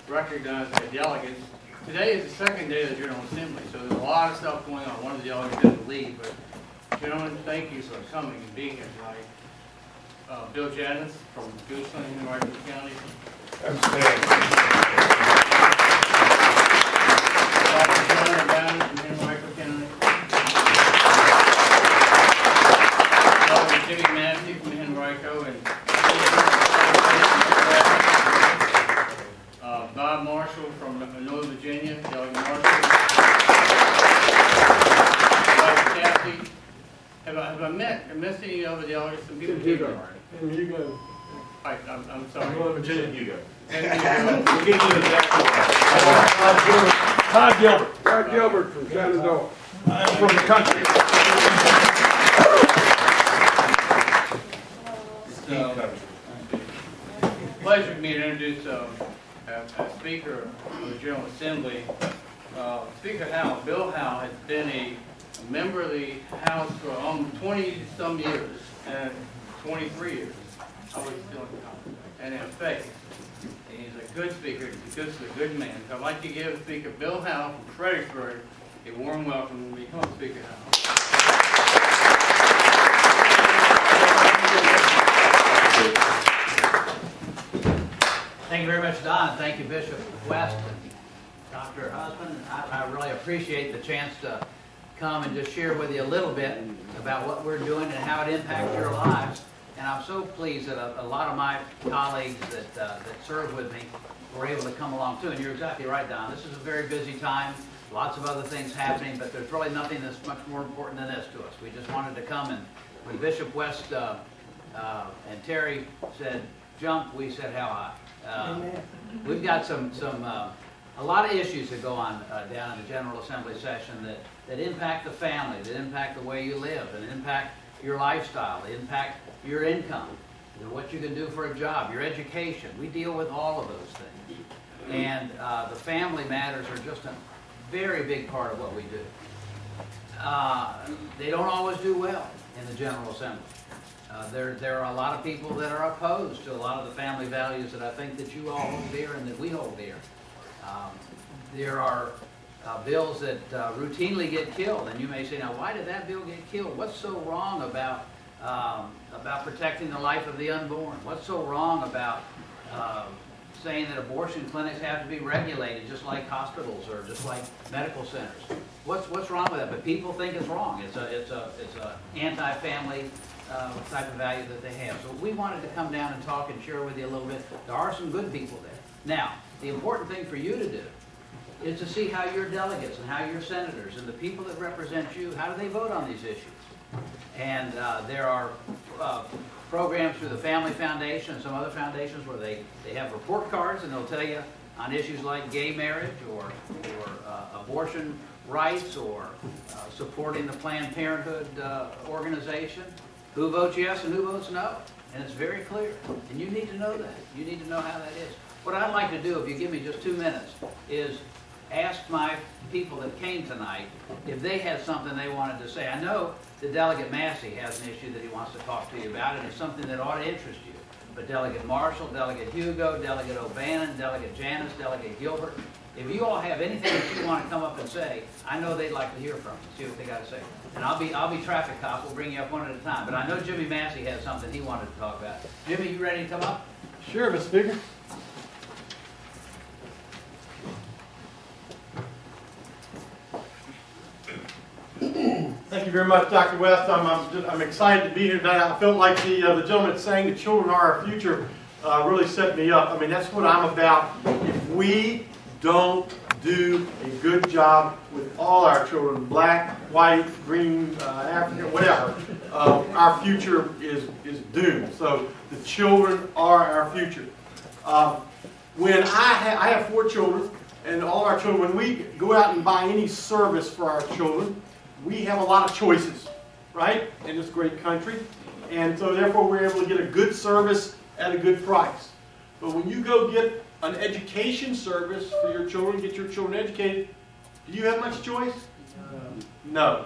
recognize the delegates. Today is the second day of the General Assembly, so there's a lot of stuff going on. One of the delegates didn't leave, but gentlemen, thank you for coming and being here tonight. Bill Janice from Gooseland in Henrico County. Dr. John Downey from Henrico County. Dr. Jimmy Massey from Henrico and Bob Marshall from Northern Virginia, Delegate Marshall. Dr. Kathy. Have I missed any other delegates? Some people here. And you go. Right, I'm sorry. Northern Virginia, you go. And you go. We'll get you the next one. Todd Gilbert. Todd Gilbert from Shenandoah. I'm from the country. Pleasure for me to introduce a Speaker of the General Assembly. Speaker Howell, Bill Howell, has been a member of the House for 20-some years, and 23 years. I was still in college, and in faith. And he's a good speaker, he's a good man. So I'd like to give Speaker Bill Howell from Fredericksburg a warm welcome. Become Speaker Howell. Thank you very much, Don. Thank you, Bishop West and Dr. Husband. I really appreciate the chance to come and just share with you a little bit about what we're doing and how it impacts your lives. And I'm so pleased that a lot of my colleagues that serve with me were able to come along too. And you're exactly right, Don. This is a very busy time. Lots of other things happening, but there's really nothing that's much more important than this to us. We just wanted to come, and when Bishop West and Terry said jump, we said how high. We've got a lot of issues that go on down in the General Assembly session that impact the family, that impact the way you live, that impact your lifestyle, that impact your income, what you can do for a job, your education. We deal with all of those things. And the family matters are just a very big part of what we do. They don't always do well in the General Assembly. There are a lot of people that are opposed to a lot of the family values that I think that you all hold dear and that we hold dear. There are bills that routinely get killed, and you may say, now why did that bill get killed? What's so wrong about protecting the life of the unborn? What's so wrong about saying that abortion clinics have to be regulated just like hospitals or just like medical centers? What's wrong with that? But people think it's wrong. It's a anti-family type of value that they have. So we wanted to come down and talk and share with you a little bit. There are some good people there. Now, the important thing for you to do is to see how your delegates and how your senators and the people that represent you, how do they vote on these issues? And there are programs through the Family Foundation and some other foundations where they have report cards, and they'll tell you on issues like gay marriage or abortion rights or supporting the Planned Parenthood organization, who votes yes and who votes no. And it's very clear. And you need to know that. You need to know how that is. What I'd like to do, if you give me just 2 minutes, is ask my people that came tonight if they had something they wanted to say. I know that Delegate Massey has an issue that he wants to talk to you about, and it's something that ought to interest you. But Delegate Marshall, Delegate Hugo, Delegate O'Bannon, Delegate Janice, Delegate Gilbert, if you all have anything that you want to come up and say, I know they'd like to hear from you, see what they got to say. And I'll be traffic cop. We'll bring you up one at a time. But I know Jimmy Massey has something he wanted to talk about. Jimmy, you ready to come up? Sure, Mr. Speaker. Thank you very much, Dr. West. I'm excited to be here tonight. I felt like the gentleman saying the children are our future really set me up. I mean, that's what I'm about. If we don't do a good job with all our children, black, white, green, African, whatever, our future is doomed. So the children are our future. When I have 4 children, and all our children, when we go out and buy any service for our children, we have a lot of choices, right, in this great country. And so therefore we're able to get a good service at a good price. But when you go get an education service for your children, get your children educated, do you have much choice? No.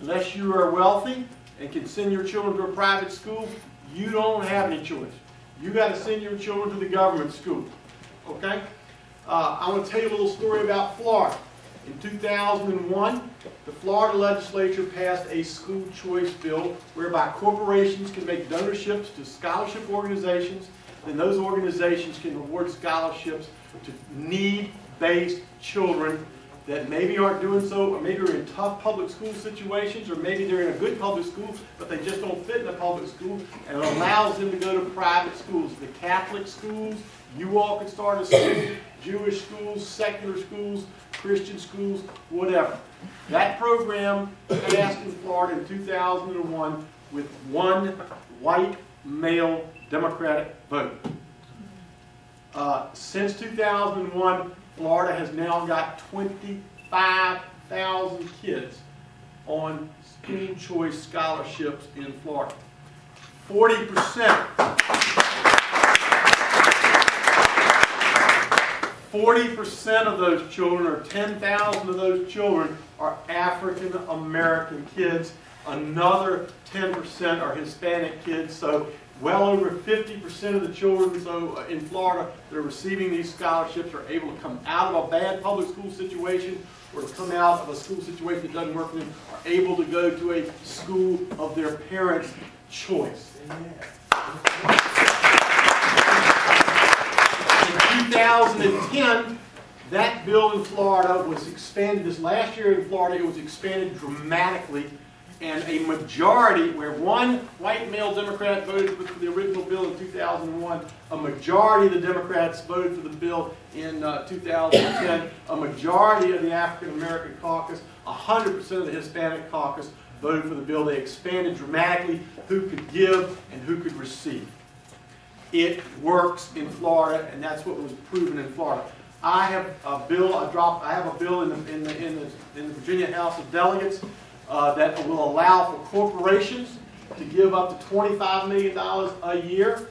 Unless you are wealthy and can send your children to a private school, you don't have any choice. You got to send your children to the government school. okay? I want to tell you a little story about Florida. In 2001, the Florida legislature passed a school choice bill whereby corporations can make donorships to scholarship organizations, and those organizations can award scholarships to need-based children that maybe aren't doing so, or maybe are in tough public school situations, or maybe they're in a good public school, but they just don't fit in a public school, and it allows them to go to private schools. The Catholic schools, you all can start a school, Jewish schools, secular schools, Christian schools, whatever. That program passed in Florida in 2001 with one white male Democratic vote. Since 2001, Florida has now got 25,000 kids on school choice scholarships in Florida. 40%. 40% of those children, or 10,000 of those children, are African American kids. Another 10% are Hispanic kids. So well over 50% of the children in Florida that are receiving these scholarships are able to come out of a bad public school situation, or to come out of a school situation that doesn't work for them, are able to go to a school of their parents' choice. In 2010, that bill in Florida was expanded. This last year in Florida, it was expanded dramatically, and a majority, where one white male Democrat voted for the original bill in 2001, a majority of the Democrats voted for the bill in 2010, a majority of the African American caucus, 100% of the Hispanic caucus voted for the bill. They expanded dramatically who could give and who could receive. It works in Florida, and that's what was proven in Florida. I have a bill. I have a bill in the Virginia House of Delegates that will allow for corporations to give up to $25 million a year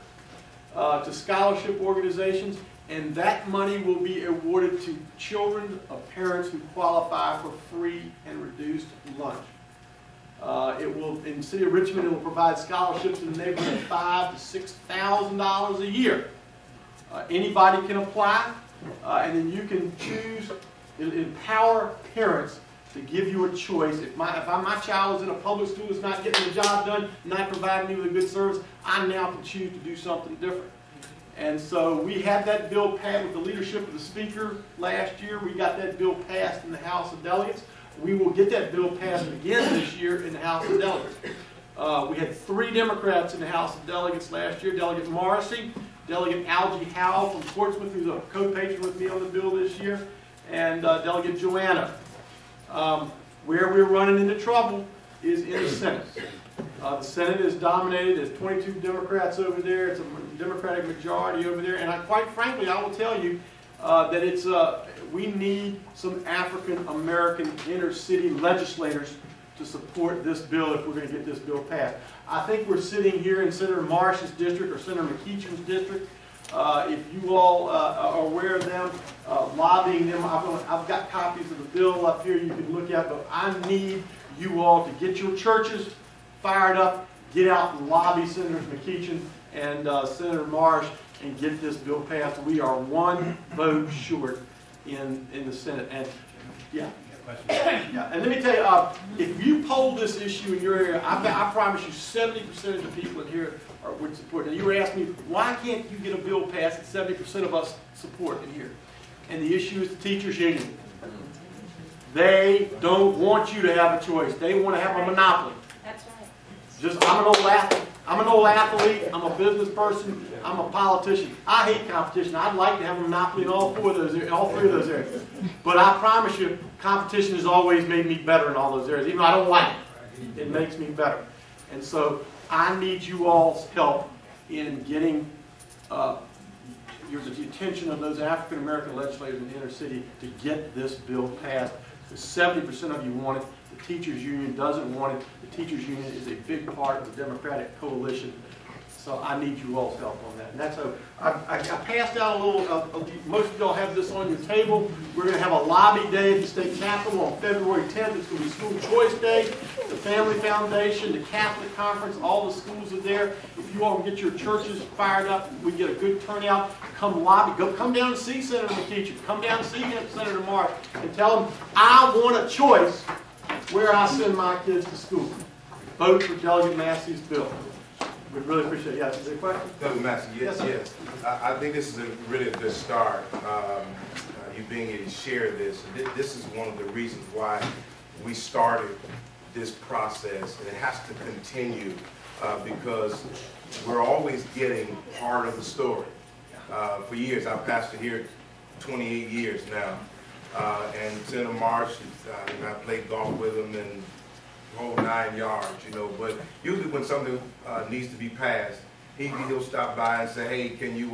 to scholarship organizations, and that money will be awarded to children of parents who qualify for free and reduced lunch. It will, in the city of Richmond, it will provide scholarships in the neighborhood of $5,000 to $6,000 a year. Anybody can apply, and then you can choose. It'll empower parents to give you a choice. If my child is in a public school that's not getting the job done, not providing me with a good service, I now can choose to do something different. And so we had that bill passed with the leadership of the Speaker last year. We got that bill passed in the House of Delegates. We will get that bill passed again this year in the House of Delegates. We had 3 Democrats in the House of Delegates last year. Delegate Morrissey, Delegate Algie Howell from Portsmouth, who's a co-patron with me on the bill this year, and Delegate Joanna. Where we're running into trouble is in the Senate. The Senate is dominated. There's 22 Democrats over there. It's a Democratic majority over there. And quite frankly, I will tell you that we need some African American inner city legislators to support this bill if we're going to get this bill passed. I think we're sitting here in Senator Marsh's district or Senator McEachin's district. If you all are aware of them, lobbying them, I've got copies of the bill up here you can look at, but I need you all to get your churches fired up, get out and lobby Senators McEachin and Senator Marsh and get this bill passed. We are one vote short in the Senate. And yeah. Yeah. And let me tell you, if you poll this issue in your area, I promise you 70% of the people in here would support it. And you were asking me, why can't you get a bill passed that 70% of us support in here? And the issue is the teachers' union. They don't want you to have a choice. They want to have a monopoly. That's right. I'm an old athlete. I'm a business person. I'm a politician. I hate competition. I'd like to have a monopoly in all 3 of those areas. But I promise you, competition has always made me better in all those areas. Even though I don't like it, it makes me better. And so I need you all's help in getting the attention of those African American legislators in the inner city to get this bill passed. Because 70% of you want it. The teachers union doesn't want it. The teachers union is a big part of the Democratic coalition. So I need you all's help on that. And that's I passed out a little, most of y'all have this on your table. We're going to have a lobby day at the state capitol on February 10th. It's going to be School Choice Day. The Family Foundation, the Catholic Conference, all the schools are there. If you all can get your churches fired up, we get a good turnout. Come lobby, come down and see Senator McEachern. Come down and see Senator Mark and tell them, I want a choice where I send my kids to school. Vote for Delegate Massey's bill. We really appreciate it. Yeah, is there a question? Delegate Massey, yes, yes. I think this is really a good start. You being able to share this. This is one of the reasons why we started this process, and it has to continue because we're always getting part of the story. For years, I've pastored here 28 years now, and Senator Marsh, I played golf with him and whole 9 yards, you know. But usually when something needs to be passed, he'll stop by and say, "Hey, can you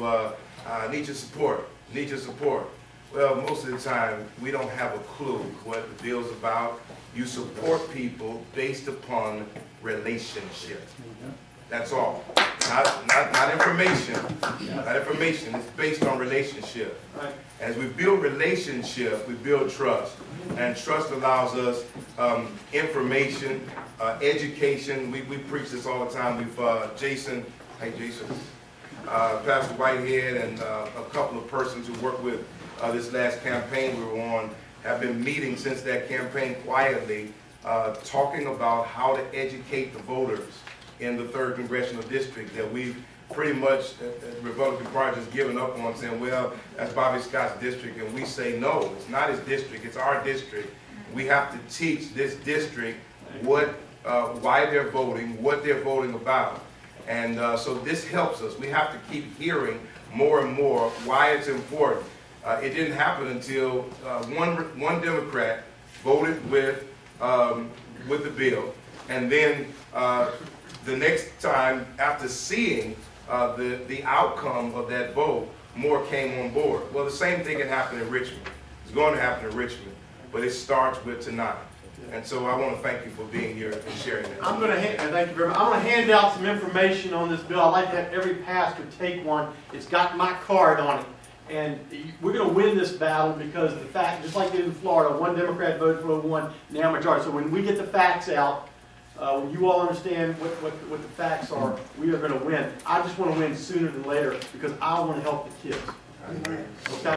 need your support? Need your support." Well, most of the time we don't have a clue what the bill's about. You support people based upon relationship. That's all. Not information. Not information. It's based on relationship. As we build relationship, we build trust. And trust allows us information, education. We preach this all the time. We've, Jason, hey Jason, Pastor Whitehead and a couple of persons who worked with this last campaign we were on have been meeting since that campaign quietly, talking about how to educate the voters in the 3rd Congressional District that we've pretty much, the Republican Party, has given up on, saying, well, that's Bobby Scott's district. And we say, no, it's not his district, it's our district. We have to teach this district what, why they're voting, what they're voting about. And so this helps us. We have to keep hearing more and more why it's important. It didn't happen until one Democrat voted with the bill. And then the next time, after seeing the outcome of that vote, more came on board. Well, the same thing can happen in Richmond. It's going to happen in Richmond, but it starts with tonight. And so I want to thank you for being here and sharing that. I'm going to thank you very much. I'm going to hand out some information on this bill. I'd like to have every pastor take one. It's got my card on it. And we're going to win this battle because the fact, just like in Florida, one Democrat voted for one, now majority. So when we get the facts out, when you all understand what the facts are, we are going to win. I just want to win sooner than later because I want to help the kids. Okay?